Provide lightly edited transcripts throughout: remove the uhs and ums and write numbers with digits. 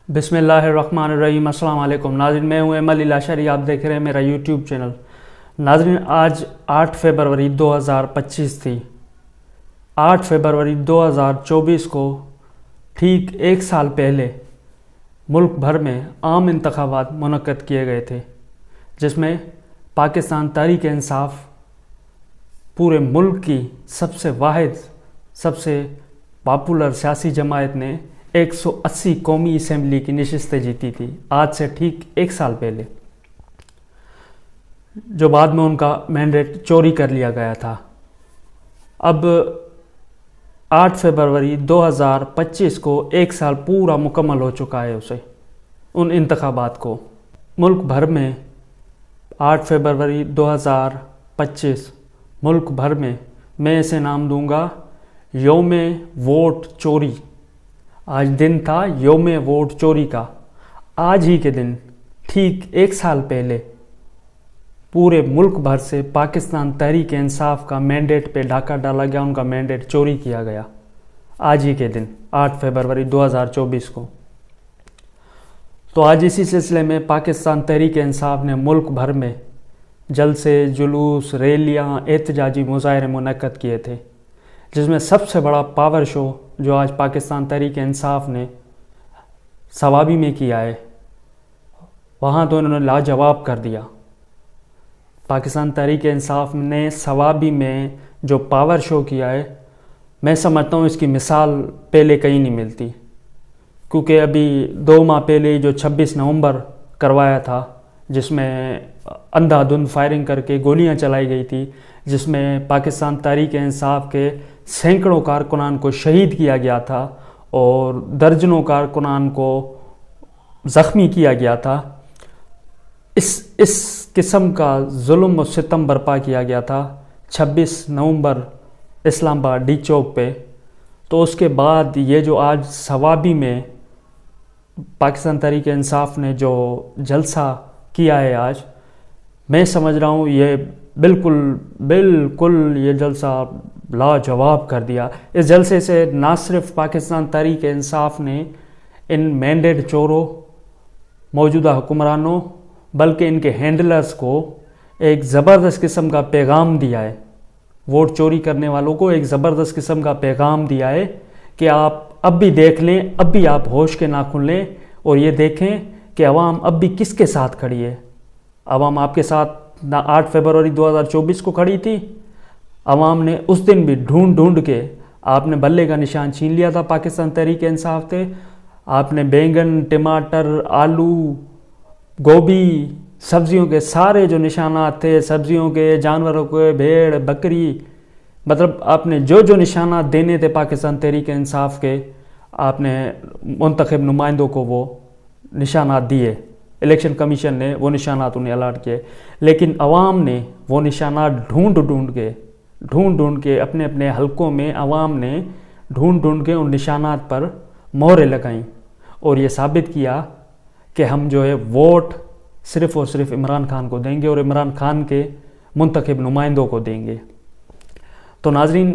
بسم اللہ الرحمن الرحیم۔ السلام علیکم ناظرین، میں ہوں ایمل الاشری، آپ دیکھ رہے ہیں میرا یوٹیوب چینل۔ ناظرین، آج 8 فروری 2025 تھی۔ 8 فروری 2024 کو ٹھیک ایک سال پہلے ملک بھر میں عام انتخابات منعقد کیے گئے تھے، جس میں پاکستان تحریک انصاف پورے ملک کی سب سے واحد، سب سے پاپولر سیاسی جماعت نے 180 قومی اسمبلی کی نشستیں جیتی تھی، آج سے ٹھیک ایک سال پہلے، جو بعد میں ان کا مینڈیٹ چوری کر لیا گیا تھا۔ اب 8 فروری 2025 کو ایک سال پورا مکمل ہو چکا ہے ان انتخابات کو۔ ملک بھر میں 8 فروری 2025 ملک بھر میں اسے نام دوں گا یوم ووٹ چوری۔ آج دن تھا یوم ووٹ چوری کا۔ آج ہی کے دن ٹھیک ایک سال پہلے پورے ملک بھر سے پاکستان تحریک انصاف کا مینڈیٹ پہ ڈاکہ ڈالا گیا، ان کا مینڈیٹ چوری کیا گیا، آج ہی کے دن 8 فروری 2024 کو۔ تو آج اسی سلسلے میں پاکستان تحریک انصاف نے ملک بھر میں جلسے، جلوس، ریلیاں، احتجاجی مظاہرے منعقد کیے تھے، جس میں سب سے بڑا پاور شو جو آج پاکستان تحریک انصاف نے صوابی میں کیا ہے، وہاں تو انہوں نے لاجواب کر دیا۔ پاکستان تحریک انصاف نے صوابی میں جو پاور شو کیا ہے، میں سمجھتا ہوں اس کی مثال پہلے کہیں نہیں ملتی، کیونکہ ابھی 2 ماہ پہلے جو 26 نومبر کروایا تھا، جس میں اندھا دھند فائرنگ کر کے گولیاں چلائی گئی تھی، جس میں پاکستان تحریک انصاف کے سینکڑوں کارکنان کو شہید کیا گیا تھا اور درجنوں کارکنان کو زخمی کیا گیا تھا، اس قسم کا ظلم و ستم برپا کیا گیا تھا 26 نومبر اسلام آباد ڈی چوک پہ۔ تو اس کے بعد یہ جو آج صوابی میں پاکستان تحریک انصاف نے جو جلسہ کیا ہے، آج میں سمجھ رہا ہوں یہ بالکل یہ جلسہ لاجواب کر دیا۔ اس جلسے سے نہ صرف پاکستان تحریک انصاف نے ان مینڈیٹ چوروں، موجودہ حکمرانوں، بلکہ ان کے ہینڈلرز کو ایک زبردست قسم کا پیغام دیا ہے، ووٹ چوری کرنے والوں کو ایک زبردست قسم کا پیغام دیا ہے کہ آپ اب بھی دیکھ لیں، اب بھی آپ ہوش کے ناخن لیں اور یہ دیکھیں کہ عوام اب بھی کس کے ساتھ کھڑی ہے۔ عوام آپ کے ساتھ 8 فروری 2024 کو کھڑی تھی، عوام نے اس دن بھی ڈھونڈ کے آپ نے بلے کا نشان چھین لیا تھا پاکستان تحریک انصاف سے۔ آپ نے بینگن، ٹماٹر، آلو، گوبھی، سبزیوں کے سارے جو نشانات تھے، سبزیوں کے، جانوروں کے، بھیڑ، بکری، مطلب آپ نے جو نشانات دینے تھے پاکستان تحریک انصاف کے، آپ نے منتخب نمائندوں کو وہ نشانات دیے، الیکشن کمیشن نے وہ نشانات انہیں الاٹ کیے، لیکن عوام نے وہ نشانات ڈھونڈ کے اپنے اپنے حلقوں میں عوام نے ڈھونڈ کے ان نشانات پر مہریں لگائیں اور یہ ثابت کیا کہ ہم جو ہے ووٹ صرف اور صرف عمران خان کو دیں گے اور عمران خان کے منتخب نمائندوں کو دیں گے۔ تو ناظرین،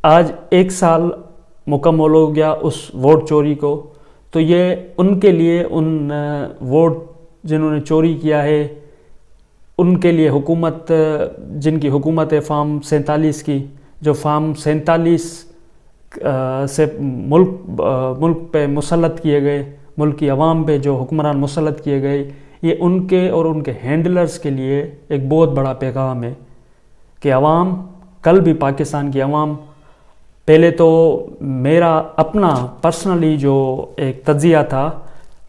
آج ایک سال مکمل ہو گیا اس ووٹ چوری کو۔ تو یہ ان کے لیے، ان ووٹ جنہوں نے چوری کیا ہے، ان کے لیے حکومت، جن کی حکومت ہے فارم 47 کی، جو فارم 47 سے ملک پہ مسلط کیے گئے، ملک کی عوام پہ جو حکمران مسلط کیے گئے، یہ ان کے اور ان کے ہینڈلرز کے لیے ایک بہت بڑا پیغام ہے کہ عوام، کل بھی پاکستان کی عوام، پہلے تو میرا اپنا پرسنلی جو ایک تجزیہ تھا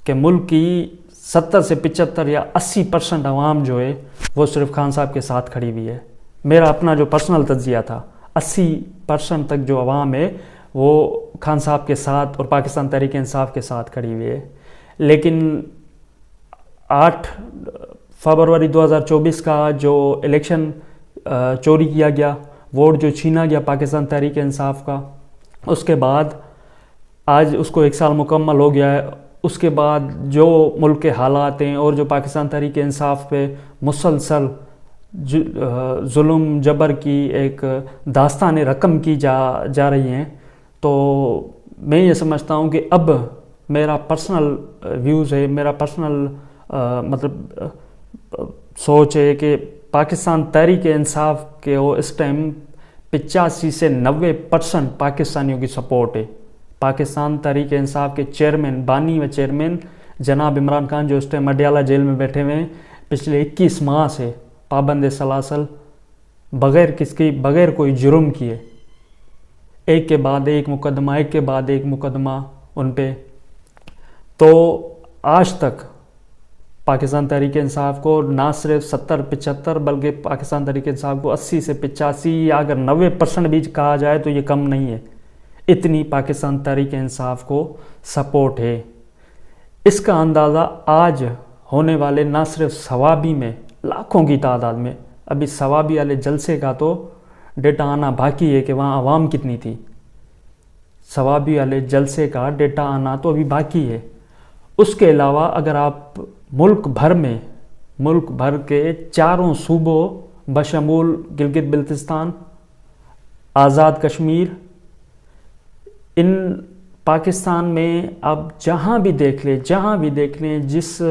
کہ ملک کی 70 سے 75 یا 80% عوام جو ہے وہ صرف خان صاحب کے ساتھ کھڑی ہوئی ہے۔ میرا اپنا جو پرسنل تجزیہ تھا، 80% تک جو عوام ہے وہ خان صاحب کے ساتھ اور پاکستان تحریک انصاف کے ساتھ کھڑی ہوئی ہے۔ لیکن 8 فروری 2024 کا جو الیکشن چوری کیا گیا، ووٹ جو چھینا گیا پاکستان تحریک انصاف کا، اس کے بعد آج اس کو ایک سال مکمل ہو گیا ہے۔ اس کے بعد جو ملک کے حالات ہیں اور جو پاکستان تحریک انصاف پہ مسلسل ظلم جبر کی ایک داستان رقم کی جا رہی ہیں، تو میں یہ سمجھتا ہوں کہ اب میرا پرسنل ویوز ہے، میرا پرسنل مطلب سوچ ہے کہ پاکستان تحریک انصاف کے وہ اس ٹائم 85 سے 90% پاکستانیوں کی سپورٹ ہے. پاکستان تحریک انصاف کے چیئرمین، بانی و چیئرمین جناب عمران خان، جو اس ٹائم اڈیالہ جیل میں بیٹھے ہوئے ہیں، پچھلے 21 ماہ سے پابند سلاسل، بغیر کوئی جرم کیے، ایک کے بعد ایک مقدمہ، ایک کے بعد ایک مقدمہ ان پہ. تو آج تک پاکستان تحریک انصاف کو نہ صرف 70-75 بلکہ پاکستان تحریک انصاف کو 80 سے 85 یا اگر 90% بھی کہا جائے تو یہ کم نہیں ہے، اتنی پاکستان تحریک انصاف کو سپورٹ ہے. اس کا اندازہ آج ہونے والے نہ صرف ثوابی میں لاکھوں کی تعداد میں، ابھی ثوابی والے جلسے کا تو ڈیٹا آنا باقی ہے کہ وہاں عوام کتنی تھی، ثوابی والے جلسے کا ڈیٹا آنا تو ابھی باقی ہے. اس کے علاوہ اگر آپ ملک بھر کے 4 صوبوں بشمول گلگت بلتستان، آزاد کشمیر، ان پاکستان میں اب جہاں بھی دیکھ لیں جس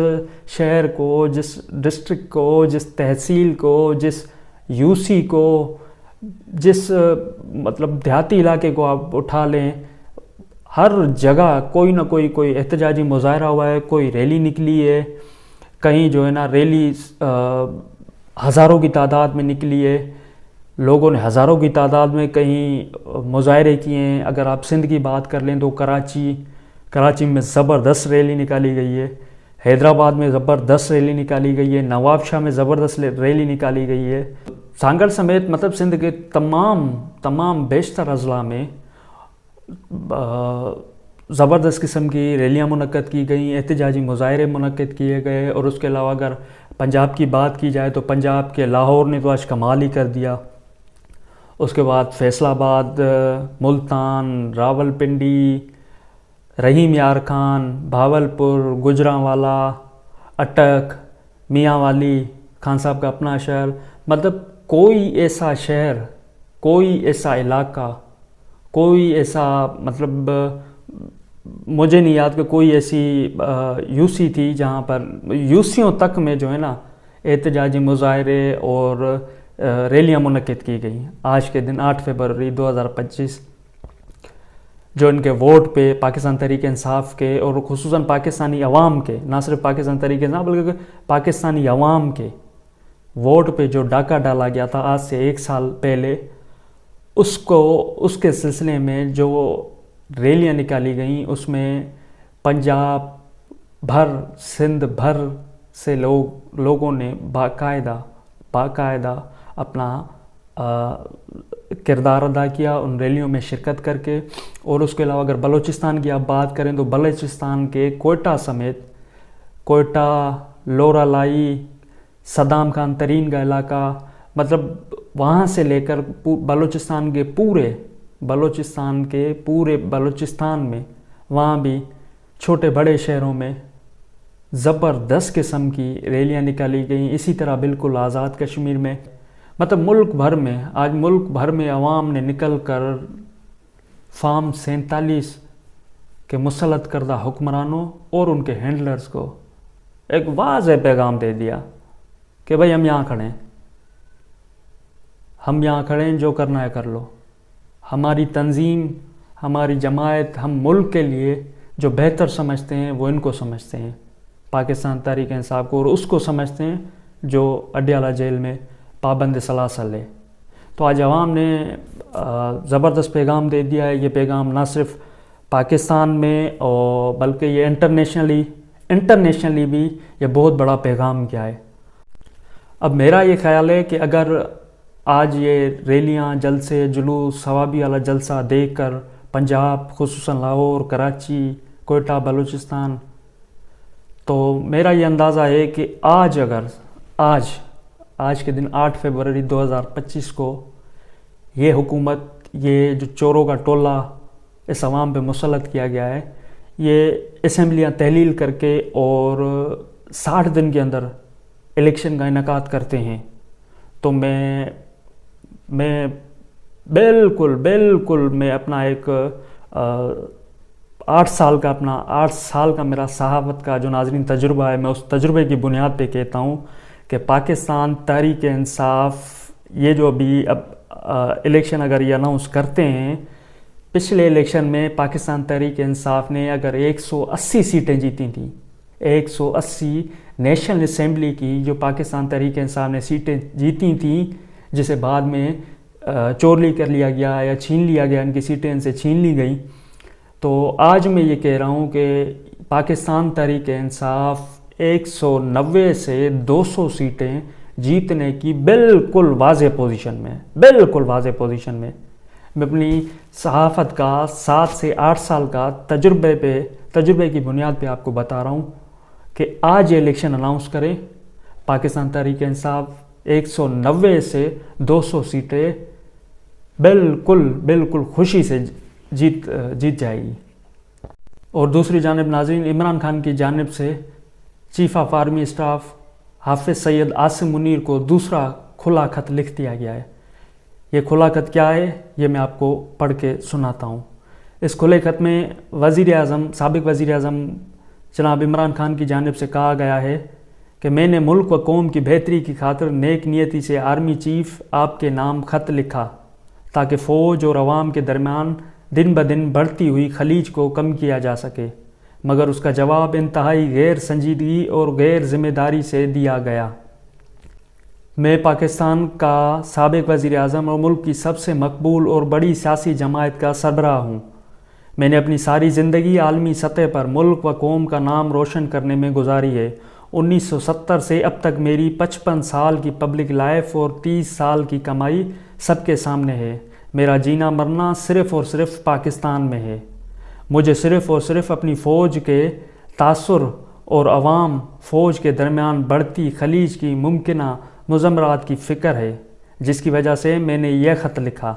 شہر کو، جس ڈسٹرکٹ کو، جس تحصیل کو، جس یو سی کو، جس مطلب دیہاتی علاقے کو آپ اٹھا لیں، ہر جگہ کوئی نہ کوئی احتجاجی مظاہرہ ہوا ہے، کوئی ریلی نکلی ہے، کہیں جو ہے نا ریلی ہزاروں کی تعداد میں نکلی ہے، لوگوں نے ہزاروں کی تعداد میں کہیں مظاہرے کیے ہیں. اگر آپ سندھ کی بات کر لیں تو کراچی میں زبردست ریلی نکالی گئی ہے، حیدرآباد میں زبردست ریلی نکالی گئی ہے، نواب شاہ میں زبردست ریلی نکالی گئی ہے. سانگڑ سمیت مطلب سندھ کے تمام بیشتر اضلاع میں زبردست قسم کی ریلیاں منعقد کی گئیں، احتجاجی مظاہرے منعقد کیے گئے. اور اس کے علاوہ اگر پنجاب کی بات کی جائے تو پنجاب کے لاہور نے تو آج کمال ہی کر دیا. اس کے بعد فیصل آباد، ملتان، راولپنڈی، رحیم یار خان، بھاولپور، گجرانوالا، اٹک، میاں والی، خان صاحب کا اپنا شہر، مطلب کوئی ایسا شہر، کوئی ایسا علاقہ، کوئی ایسا مطلب مجھے نہیں یاد کہ کوئی ایسی یو سی تھی جہاں پر یوسیوں تک میں جو ہے نا احتجاجی مظاہرے اور ریلیاں منعقد کی گئیں. آج کے دن 8 فروری 2025 جو ان کے ووٹ پہ پاکستان تحریک انصاف کے اور خصوصاً پاکستانی عوام کے، نہ صرف پاکستان تحریک انصاف بلکہ پاکستانی عوام کے ووٹ پہ جو ڈاکہ ڈالا گیا تھا آج سے 1 سال پہلے، اس کے سلسلے میں جو ریلیاں نکالی گئیں، اس میں پنجاب بھر، سندھ بھر سے لوگوں نے باقاعدہ اپنا کردار ادا کیا ان ریلیوں میں شرکت کر کے. اور اس کے علاوہ اگر بلوچستان کی آپ بات کریں تو بلوچستان کے کوئٹہ سمیت، کوئٹہ، لورا لائی، صدام خان ترین کا علاقہ، مطلب وہاں سے لے کر بلوچستان کے پورے بلوچستان میں، وہاں بھی چھوٹے بڑے شہروں میں زبردست قسم کی ریلیاں نکالی گئیں. اسی طرح بالکل آزاد کشمیر میں، مطلب آج ملک بھر میں عوام نے نکل کر فارم 47 کے مسلط کردہ حکمرانوں اور ان کے ہینڈلرز کو ایک واضح پیغام دے دیا کہ بھائی ہم یہاں کھڑے ہیں، جو کرنا ہے کر لو. ہماری تنظیم، ہماری جماعت، ہم ملک کے لیے جو بہتر سمجھتے ہیں وہ ان کو سمجھتے ہیں، پاکستان تحریک انصاف کو، اور اس کو سمجھتے ہیں جو اڈیالہ جیل میں پابند سلاسل ہے. تو آج عوام نے زبردست پیغام دے دیا ہے. یہ پیغام نہ صرف پاکستان میں اور بلکہ یہ انٹرنیشنلی بھی یہ بہت بڑا پیغام کیا ہے. اب میرا یہ خیال ہے کہ اگر آج یہ ریلیاں، جلسے، جلوس، ثوابی والا جلسہ دیکھ کر پنجاب، خصوصاً لاہور، کراچی، کوئٹہ، بلوچستان، تو میرا یہ اندازہ ہے کہ آج کے دن 8 فروری 2025 کو یہ حکومت، یہ جو چوروں کا ٹولہ اس عوام پہ مسلط کیا گیا ہے، یہ اسمبلیاں تحلیل کر کے اور 60 دن کے اندر الیکشن کا انعقاد کرتے ہیں. تو میں بالکل میں اپنا ایک 8 سال کا میرا صحافت کا جو ناظرین تجربہ ہے، میں اس تجربے کی بنیاد پہ کہتا ہوں کہ پاکستان تحریک انصاف یہ جو ابھی اب الیکشن اگر یہ اناؤنس کرتے ہیں، پچھلے الیکشن میں پاکستان تحریک انصاف نے اگر 180 سیٹیں جیتی تھیں، 180 نیشنل اسمبلی کی جو پاکستان تحریک انصاف نے سیٹیں جیتی تھیں، جسے بعد میں چوری کر لیا گیا یا چھین لیا گیا، ان کی سیٹیں ان سے چھین لی گئیں، تو آج میں یہ کہہ رہا ہوں کہ پاکستان تحریک انصاف 190 سے 200 سیٹیں جیتنے کی بالکل واضح پوزیشن میں میں اپنی صحافت کا 7 سے 8 سال کا تجربے کی بنیاد پہ آپ کو بتا رہا ہوں کہ آج یہ الیکشن اناؤنس کریں، پاکستان تحریک انصاف 190 سے 200 سیٹیں بالکل خوشی سے جیت جائے گی۔ اور دوسری جانب ناظرین، عمران خان کی جانب سے چیف آف آرمی اسٹاف حافظ سید عاصم منیر کو دوسرا کھلا خط لکھ دیا گیا ہے۔ یہ کھلا خط کیا ہے، یہ میں آپ کو پڑھ کے سناتا ہوں۔ اس کھلے خط میں سابق وزیر اعظم جناب عمران خان کی جانب سے کہا گیا ہے کہ میں نے ملک و قوم کی بہتری کی خاطر نیک نیتی سے آرمی چیف آپ کے نام خط لکھا تاکہ فوج اور عوام کے درمیان دن بدن بڑھتی ہوئی خلیج کو کم کیا جا سکے، مگر اس کا جواب انتہائی غیر سنجیدگی اور غیر ذمہ داری سے دیا گیا۔ میں پاکستان کا سابق وزیر اعظم اور ملک کی سب سے مقبول اور بڑی سیاسی جماعت کا سربراہ ہوں۔ میں نے اپنی ساری زندگی عالمی سطح پر ملک و قوم کا نام روشن کرنے میں گزاری ہے۔ 1970 سے اب تک میری 55 سال کی پبلک لائف اور 30 سال کی کمائی سب کے سامنے ہے۔ میرا جینا مرنا صرف اور صرف پاکستان میں ہے۔ مجھے صرف اور صرف اپنی فوج کے تاثر اور عوام فوج کے درمیان بڑھتی خلیج کی ممکنہ مضمرات کی فکر ہے، جس کی وجہ سے میں نے یہ خط لکھا۔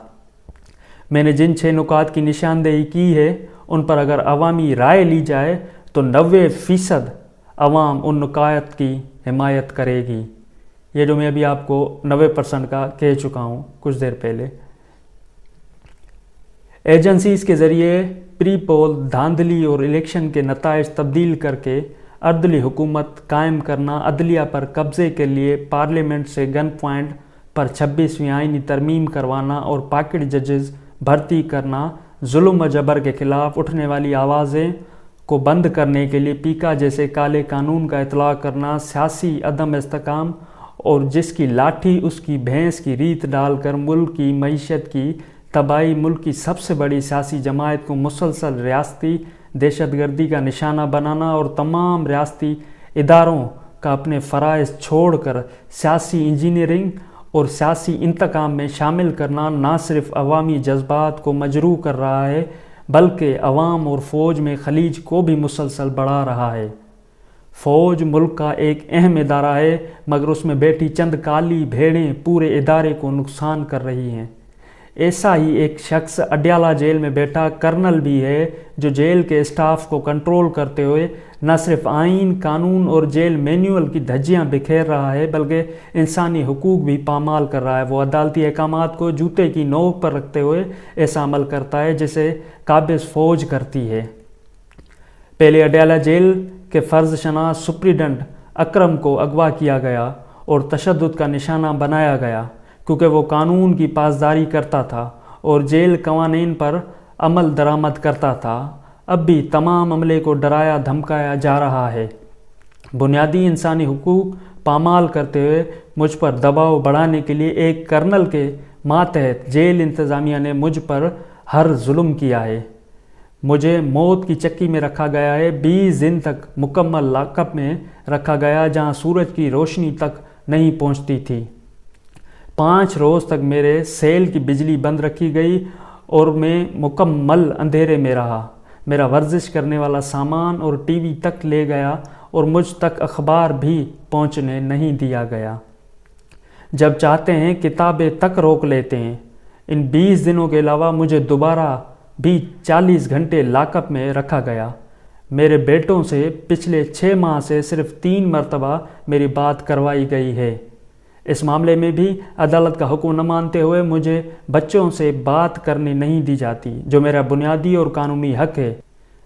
میں نے جن 6 نکات کی نشاندہی کی ہے، ان پر اگر عوامی رائے لی جائے تو 90% عوام ان نکات کی حمایت کرے گی۔ یہ جو میں ابھی آپ کو 90% کا کہہ چکا ہوں کچھ دیر پہلے۔ ایجنسیز کے ذریعے پری پول دھاندلی اور الیکشن کے نتائج تبدیل کر کے عدلی حکومت قائم کرنا، عدلیہ پر قبضے کے لیے پارلیمنٹ سے گن پوائنٹ پر 26ویں آئینی ترمیم کروانا اور پاکٹ ججز بھرتی کرنا، ظلم و جبر کے خلاف اٹھنے والی آوازیں کو بند کرنے کے لیے پیکا جیسے کالے قانون کا اطلاق کرنا، سیاسی عدم استحکام اور جس کی لاٹھی اس کی بھینس کی ریت ڈال کر ملک کی معیشت کی تباہی، ملک کی سب سے بڑی سیاسی جماعت کو مسلسل ریاستی دہشت گردی کا نشانہ بنانا اور تمام ریاستی اداروں کا اپنے فرائض چھوڑ کر سیاسی انجینئرنگ اور سیاسی انتقام میں شامل کرنا نہ صرف عوامی جذبات کو مجروح کر رہا ہے بلکہ عوام اور فوج میں خلیج کو بھی مسلسل بڑھا رہا ہے۔ فوج ملک کا ایک اہم ادارہ ہے، مگر اس میں بیٹھی چند کالی بھیڑیں پورے ادارے کو نقصان کر رہی ہیں۔ ایسا ہی ایک شخص اڈیالہ جیل میں بیٹھا کرنل بھی ہے، جو جیل کے اسٹاف کو کنٹرول کرتے ہوئے نہ صرف آئین، قانون اور جیل مینول کی دھجیاں بکھیر رہا ہے بلکہ انسانی حقوق بھی پامال کر رہا ہے۔ وہ عدالتی احکامات کو جوتے کی نوک پر رکھتے ہوئے ایسا عمل کرتا ہے جسے قابض فوج کرتی ہے۔ پہلے اڈیالہ جیل کے فرض شناس سپریڈنٹ اکرم کو اغوا کیا گیا اور تشدد کا نشانہ بنایا گیا کیونکہ وہ قانون کی پاسداری کرتا تھا اور جیل قوانین پر عمل درآمد کرتا تھا۔ اب بھی تمام عملے کو ڈرایا دھمکایا جا رہا ہے۔ بنیادی انسانی حقوق پامال کرتے ہوئے مجھ پر دباؤ بڑھانے کے لیے ایک کرنل کے ماتحت جیل انتظامیہ نے مجھ پر ہر ظلم کیا ہے۔ مجھے موت کی چکی میں رکھا گیا ہے، 20 دن تک مکمل لاک اپ میں رکھا گیا جہاں سورج کی روشنی تک نہیں پہنچتی تھی۔ 5 روز تک میرے سیل کی بجلی بند رکھی گئی اور میں مکمل اندھیرے میں رہا۔ میرا ورزش کرنے والا سامان اور ٹی وی تک لے گیا اور مجھ تک اخبار بھی پہنچنے نہیں دیا گیا۔ جب چاہتے ہیں کتابیں تک روک لیتے ہیں۔ ان 20 دنوں کے علاوہ مجھے دوبارہ بھی 40 گھنٹے لاک اپ میں رکھا گیا۔ میرے بیٹوں سے پچھلے 6 ماہ سے صرف 3 مرتبہ میری بات کروائی گئی ہے۔ اس معاملے میں بھی عدالت کا حکم نہ مانتے ہوئے مجھے بچوں سے بات کرنے نہیں دی جاتی، جو میرا بنیادی اور قانونی حق ہے۔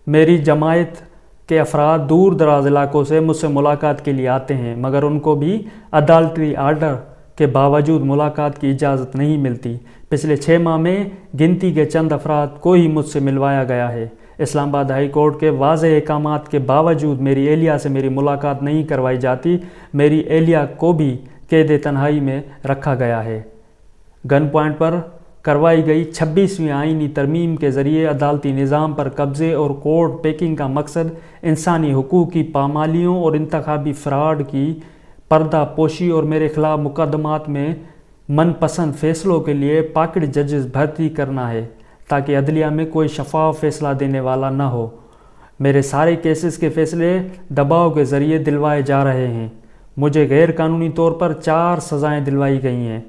میری جماعت کے افراد دور دراز علاقوں سے مجھ سے ملاقات کے لیے آتے ہیں، مگر ان کو بھی عدالتی آرڈر کے باوجود ملاقات کی اجازت نہیں ملتی۔ پچھلے 6 ماہ میں گنتی کے چند افراد کو ہی مجھ سے ملوایا گیا ہے۔ اسلام آباد ہائی کورٹ کے واضح احکامات کے باوجود میری اہلیہ سے میری ملاقات نہیں کروائی جاتی۔ میری اہلیہ کو بھی قید تنہائی میں رکھا گیا ہے۔ گن پوائنٹ پر کروائی گئی 26ویں آئینی ترمیم کے ذریعے عدالتی نظام پر قبضے اور کورٹ پیکنگ کا مقصد انسانی حقوق کی پامالیوں اور انتخابی فراڈ کی پردہ پوشی اور میرے خلاف مقدمات میں من پسند فیصلوں کے لیے پاکٹ ججز بھرتی کرنا ہے تاکہ عدلیہ میں کوئی شفاف فیصلہ دینے والا نہ ہو۔ میرے سارے کیسز کے فیصلے دباؤ کے ذریعے دلوائے جا رہے ہیں۔ مجھے غیر قانونی طور پر 4 سزائیں دلوائی گئی ہیں۔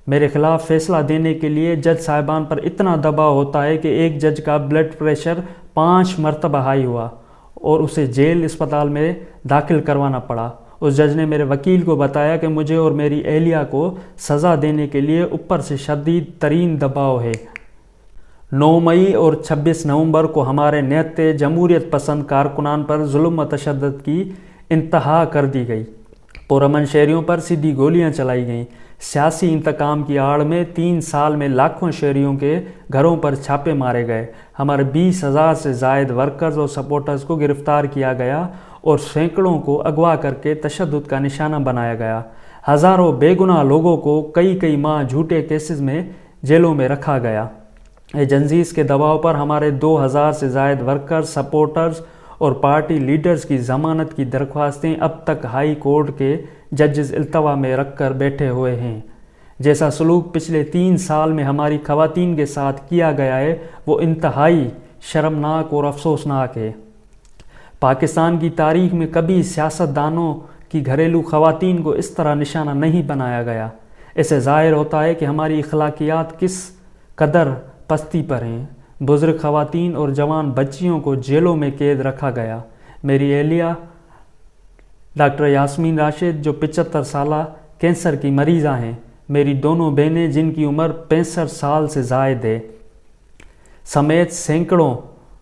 میرے خلاف فیصلہ دینے کے لیے جج صاحبان پر اتنا دباؤ ہوتا ہے کہ ایک جج کا بلڈ پریشر 5 مرتبہ ہائی ہوا اور اسے جیل اسپتال میں داخل کروانا پڑا۔ اس جج نے میرے وکیل کو بتایا کہ مجھے اور میری اہلیہ کو سزا دینے کے لیے اوپر سے شدید ترین دباؤ ہے۔ 9 مئی اور 26 نومبر کو ہمارے نہتے جمہوریت پسند کارکنان پر ظلم و تشدد کی انتہا کر دی گئی۔ پرامن شہریوں پر سیدھی گولیاں چلائی گئیں۔ سیاسی انتقام کی آڑ میں 3 سال میں لاکھوں شہریوں کے گھروں پر چھاپے مارے گئے۔ ہمارے 20,000 سے زائد ورکرز اور سپورٹرز کو گرفتار کیا گیا اور سینکڑوں کو اغوا کر کے تشدد کا نشانہ بنایا گیا۔ ہزاروں بے گناہ لوگوں کو کئی ماہ جھوٹے کیسز میں جیلوں میں رکھا گیا۔ ایجنسیز کے دباؤ پر ہمارے 2,000 سے زائد ورکرز، سپورٹرز اور پارٹی لیڈرز کی ضمانت کی درخواستیں اب تک ہائی کورٹ کے ججز التوا میں رکھ کر بیٹھے ہوئے ہیں۔ جیسا سلوک پچھلے 3 سال میں ہماری خواتین کے ساتھ کیا گیا ہے وہ انتہائی شرمناک اور افسوسناک ہے۔ پاکستان کی تاریخ میں کبھی سیاستدانوں کی گھریلو خواتین کو اس طرح نشانہ نہیں بنایا گیا۔ اس سے ظاہر ہوتا ہے کہ ہماری اخلاقیات کس قدر پستی پر ہیں۔ بزرگ خواتین اور جوان بچیوں کو جیلوں میں قید رکھا گیا۔ میری اہلیہ ڈاکٹر یاسمین راشد جو 75 سالہ کینسر کی مریضہ ہیں، میری دونوں بہنیں جن کی عمر 65 سال سے زائد ہے، سمیت سینکڑوں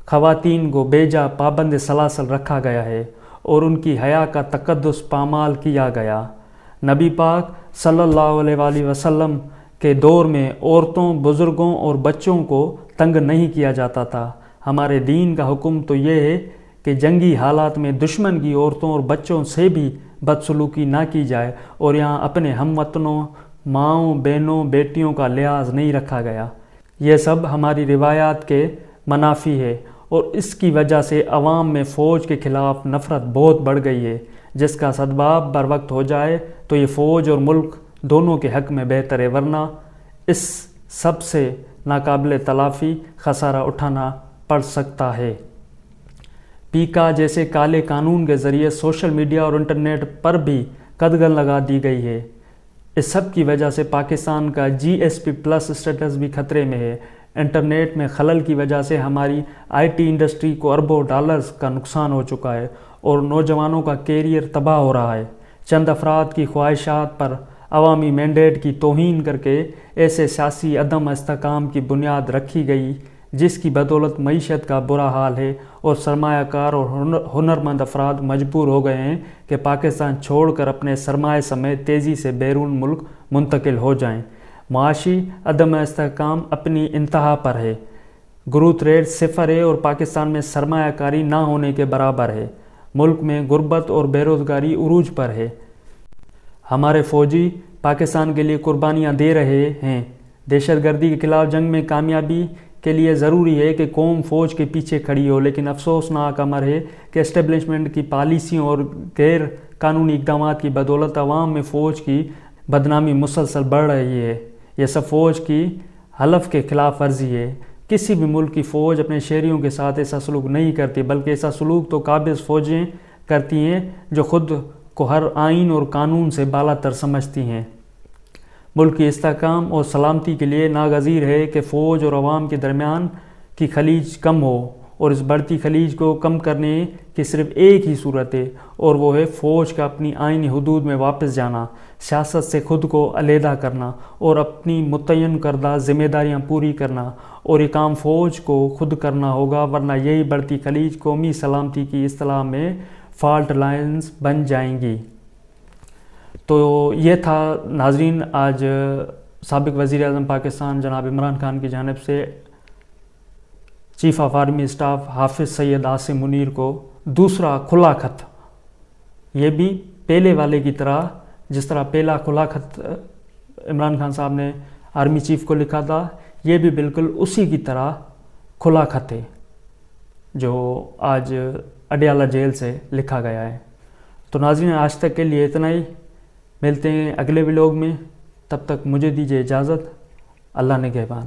خواتین کو بیجا پابند سلاسل رکھا گیا ہے اور ان کی حیا کا تقدس پامال کیا گیا۔ نبی پاک صلی اللہ علیہ وآلہ وسلم کے دور میں عورتوں، بزرگوں اور بچوں کو تنگ نہیں کیا جاتا تھا۔ ہمارے دین کا حکم تو یہ ہے کہ جنگی حالات میں دشمن کی عورتوں اور بچوں سے بھی بدسلوکی نہ کی جائے، اور یہاں اپنے ہم وطنوں، ماؤں، بہنوں، بیٹیوں کا لحاظ نہیں رکھا گیا۔ یہ سب ہماری روایات کے منافی ہے اور اس کی وجہ سے عوام میں فوج کے خلاف نفرت بہت بڑھ گئی ہے، جس کا سدباب بر وقت ہو جائے تو یہ فوج اور ملک دونوں کے حق میں بہتر ہے، ورنہ اس سب سے ناقابل تلافی خسارہ اٹھانا پڑ سکتا ہے۔ پیکا جیسے کالے قانون کے ذریعے سوشل میڈیا اور انٹرنیٹ پر بھی قدغن لگا دی گئی ہے۔ اس سب کی وجہ سے پاکستان کا GSP+ اسٹیٹس بھی خطرے میں ہے۔ انٹرنیٹ میں خلل کی وجہ سے ہماری IT انڈسٹری کو اربوں ڈالرز کا نقصان ہو چکا ہے اور نوجوانوں کا کیریئر تباہ ہو رہا ہے۔ چند افراد کی خواہشات پر عوامی مینڈیٹ کی توہین کر کے ایسے سیاسی عدم استحکام کی بنیاد رکھی گئی جس کی بدولت معیشت کا برا حال ہے اور سرمایہ کار اور ہنرمند افراد مجبور ہو گئے ہیں کہ پاکستان چھوڑ کر اپنے سرمایہ سمیت تیزی سے بیرون ملک منتقل ہو جائیں۔ معاشی عدم استحکام اپنی انتہا پر ہے۔ گروتھ ریٹ 0 ہے اور پاکستان میں سرمایہ کاری نہ ہونے کے برابر ہے۔ ملک میں غربت اور بے روزگاری عروج پر ہے۔ ہمارے فوجی پاکستان کے لیے قربانیاں دے رہے ہیں۔ دہشت گردی کے خلاف جنگ میں کامیابی کے لیے ضروری ہے کہ قوم فوج کے پیچھے کھڑی ہو، لیکن افسوسناک امر ہے کہ اسٹیبلشمنٹ کی پالیسیوں اور غیر قانونی اقدامات کی بدولت عوام میں فوج کی بدنامی مسلسل بڑھ رہی ہے۔ یہ سب فوج کی حلف کے خلاف ورزی ہے۔ کسی بھی ملک کی فوج اپنے شہریوں کے ساتھ ایسا سلوک نہیں کرتی، بلکہ ایسا سلوک تو قابض فوجیں کرتی ہیں جو خود کو ہر آئین اور قانون سے بالا تر سمجھتی ہیں۔ ملک کی استحکام اور سلامتی کے لیے ناگزیر ہے کہ فوج اور عوام کے درمیان کی خلیج کم ہو اور اس بڑھتی خلیج کو کم کرنے کی صرف ایک ہی صورت ہے، اور وہ ہے فوج کا اپنی آئینی حدود میں واپس جانا، سیاست سے خود کو علیحدہ کرنا اور اپنی متعین کردہ ذمہ داریاں پوری کرنا، اور یہ کام فوج کو خود کرنا ہوگا، ورنہ یہی بڑھتی خلیج قومی سلامتی کی اصطلاح میں فالٹ لائنز بن جائیں گی۔ تو یہ تھا ناظرین آج سابق وزیر اعظم پاکستان جناب عمران خان کی جانب سے چیف آف آرمی اسٹاف حافظ سید عاصم منیر کو دوسرا کھلا خط، یہ بھی پہلے والے کی طرح، جس طرح پہلا کھلا خط عمران خان صاحب نے آرمی چیف کو لکھا تھا، یہ بھی بالکل اسی کی طرح کھلا خط ہے جو آج اڈیالہ جیل سے لکھا گیا ہے۔ تو ناظرین آج تک کے لیے اتنا ہی، ملتے ہیں اگلے ولاگ میں، تب تک مجھے دیجیے اجازت، اللہ نگہبان۔